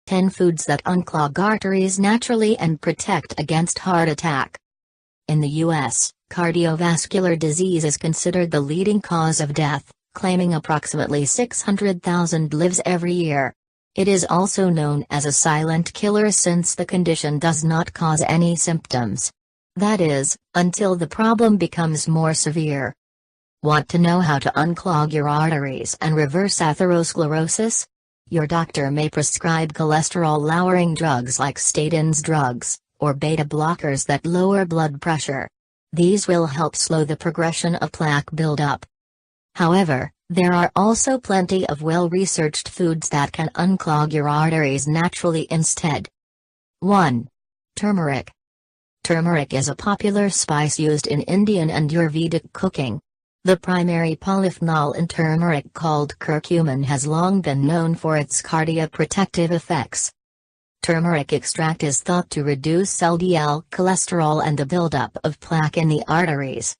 10 foods that unclog arteries naturally and protect against heart attack. In the U.S., cardiovascular disease is considered the leading cause of death, claiming approximately 600,000 lives every year. It is also known as a silent killer since the condition does not cause any symptoms. That is, until the problem becomes more severe. Want to know how to unclog your arteries and reverse atherosclerosis? Your doctor may prescribe cholesterol-lowering drugs like statins drugs, or beta blockers that lower blood pressure. These will help slow the progression of plaque buildup. However, there are also plenty of well-researched foods that can unclog your arteries naturally instead. 1. Turmeric. Turmeric is a popular spice used in Indian and Ayurvedic cooking. The primary polyphenol in turmeric called curcumin has long been known for its cardioprotective effects. Turmeric extract is thought to reduce LDL cholesterol and the buildup of plaque in the arteries.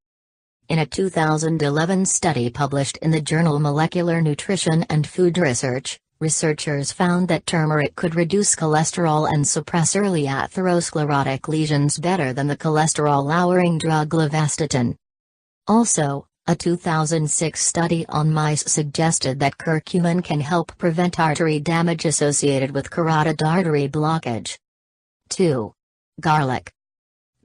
In a 2011 study published in the journal Molecular Nutrition and Food Research, researchers found that turmeric could reduce cholesterol and suppress early atherosclerotic lesions better than the cholesterol-lowering drug levastatin. Also, a 2006 study on mice suggested that curcumin can help prevent artery damage associated with carotid artery blockage. 2. Garlic.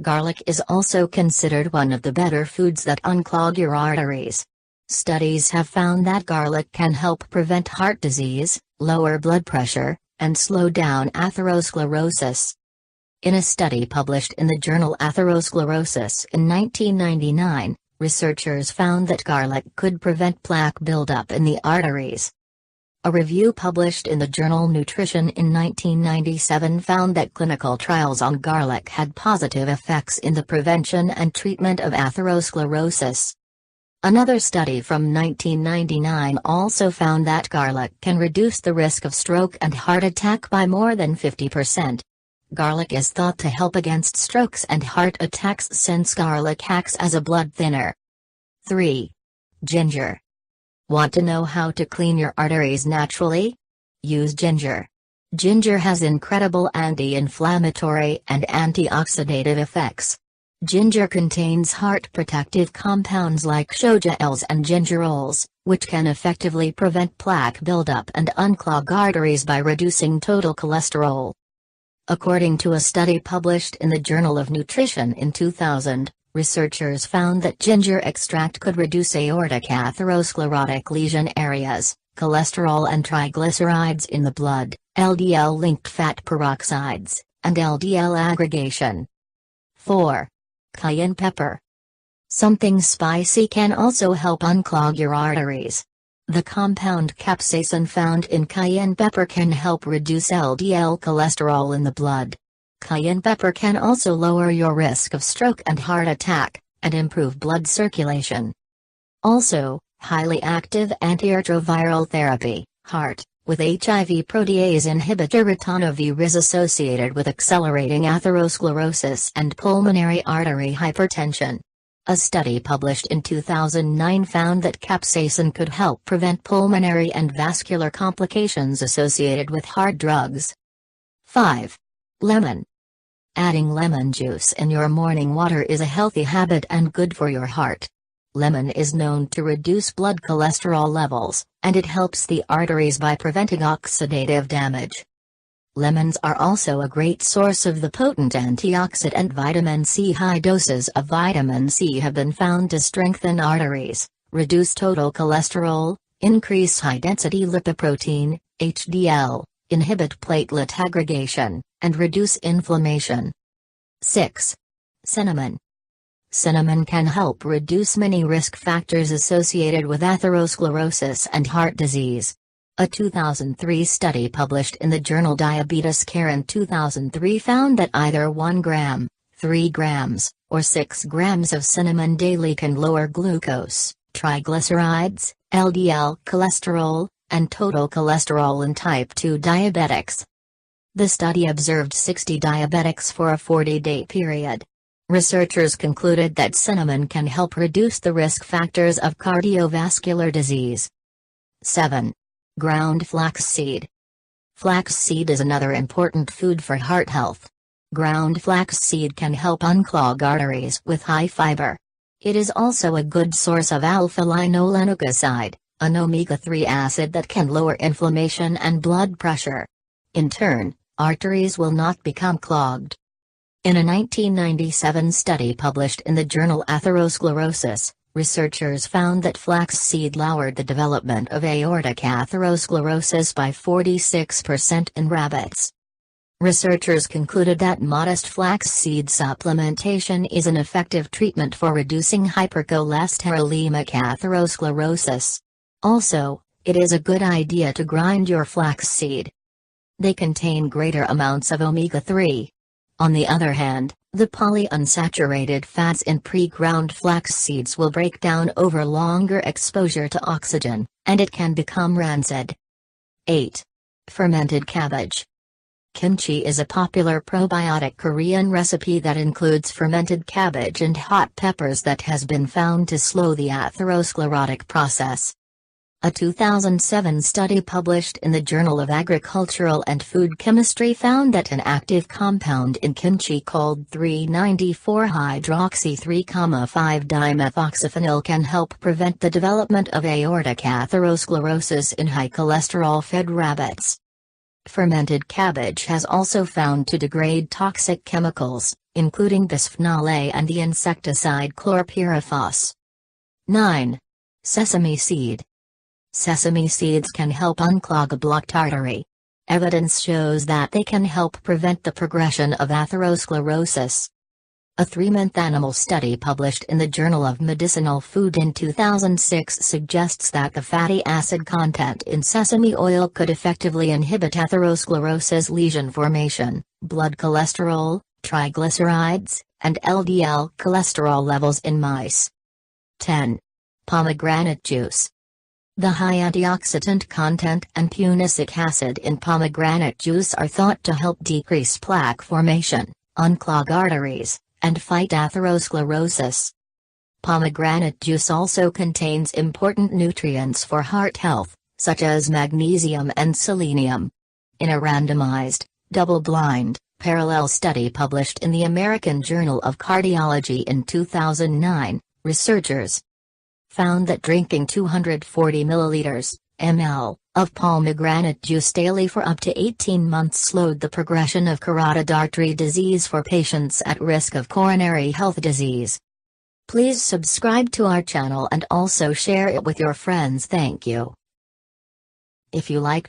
Garlic is also considered one of the better foods that unclog your arteries. Studies have found that garlic can help prevent heart disease, lower blood pressure, and slow down atherosclerosis. In a study published in the journal Atherosclerosis in 1999, researchers found that garlic could prevent plaque buildup in the arteries. A review published in the journal Nutrition in 1997 found that clinical trials on garlic had positive effects in the prevention and treatment of atherosclerosis. Another study from 1999 also found that garlic can reduce the risk of stroke and heart attack by more than 50%. Garlic is thought to help against strokes and heart attacks since garlic acts as a blood thinner. 3. Ginger. Want to know how to clean your arteries naturally? Use ginger. Ginger has incredible anti-inflammatory and antioxidative effects. Ginger contains heart protective compounds like shogaols and gingerols, which can effectively prevent plaque buildup and unclog arteries by reducing total cholesterol. According to a study published in the Journal of Nutrition in 2000, researchers found that ginger extract could reduce aortic atherosclerotic lesion areas, cholesterol and triglycerides in the blood, LDL-linked fat peroxides, and LDL aggregation. 4. Cayenne pepper. Something spicy can also help unclog your arteries. The compound capsaicin found in cayenne pepper can help reduce LDL cholesterol in the blood. Cayenne pepper can also lower your risk of stroke and heart attack, and improve blood circulation. Also, highly active antiretroviral therapy, HART, with HIV protease inhibitor ritonavir is associated with accelerating atherosclerosis and pulmonary artery hypertension. A study published in 2009 found that capsaicin could help prevent pulmonary and vascular complications associated with heart drugs. 5. Lemon. Adding lemon juice in your morning water is a healthy habit and good for your heart. Lemon is known to reduce blood cholesterol levels, and it helps the arteries by preventing oxidative damage. Lemons are also a great source of the potent antioxidant vitamin C. High doses of vitamin C have been found to strengthen arteries, reduce total cholesterol, increase high-density lipoprotein, HDL, inhibit platelet aggregation, and reduce inflammation. 6. Cinnamon. Cinnamon can help reduce many risk factors associated with atherosclerosis and heart disease. A 2003 study published in the journal Diabetes Care in 2003 found that either 1 gram, 3 grams, or 6 grams of cinnamon daily can lower glucose, triglycerides, LDL cholesterol, and total cholesterol in type 2 diabetics. The study observed 60 diabetics for a 40-day period. Researchers concluded that cinnamon can help reduce the risk factors of cardiovascular disease. 7. Ground flaxseed. Flaxseed is another important food for heart health. Ground flaxseed can help unclog arteries with high fiber. It is also a good source of alpha-linolenic acid, an omega-3 acid that can lower inflammation and blood pressure. In turn, arteries will not become clogged. In a 1997 study published in the journal Atherosclerosis, researchers found that flaxseed lowered the development of aortic atherosclerosis by 46% in rabbits. Researchers concluded that modest flaxseed supplementation is an effective treatment for reducing hypercholesterolemic atherosclerosis. Also, it is a good idea to grind your flaxseed. They contain greater amounts of omega-3. On the other hand, the polyunsaturated fats in pre-ground flax seeds will break down over longer exposure to oxygen, and it can become rancid. 8. Fermented cabbage. Kimchi is a popular probiotic Korean recipe that includes fermented cabbage and hot peppers that has been found to slow the atherosclerotic process. A 2007 study published in the Journal of Agricultural and Food Chemistry found that an active compound in kimchi called 3,94-hydroxy-3,5-dimethoxyphenyl can help prevent the development of aortic atherosclerosis in high cholesterol-fed rabbits. Fermented cabbage has also found to degrade toxic chemicals, including bisphenol A and the insecticide chlorpyrifos. 9. Sesame seed. Sesame seeds can help unclog a blocked artery. Evidence shows that they can help prevent the progression of atherosclerosis. A 3-month animal study published in the Journal of Medicinal Food in 2006 suggests that the fatty acid content in sesame oil could effectively inhibit atherosclerosis lesion formation, blood cholesterol, triglycerides, and LDL cholesterol levels in mice. 10. Pomegranate juice. The high antioxidant content and punicic acid in pomegranate juice are thought to help decrease plaque formation, unclog arteries, and fight atherosclerosis. Pomegranate juice also contains important nutrients for heart health, such as magnesium and selenium. In a randomized, double-blind, parallel study published in the American Journal of Cardiology in 2009, researchers found that drinking 240 milliliters (ml) of pomegranate juice daily for up to 18 months slowed the progression of carotid artery disease for patients at risk of coronary health disease. Please subscribe to our channel and also share it with your friends. Thank you. If you like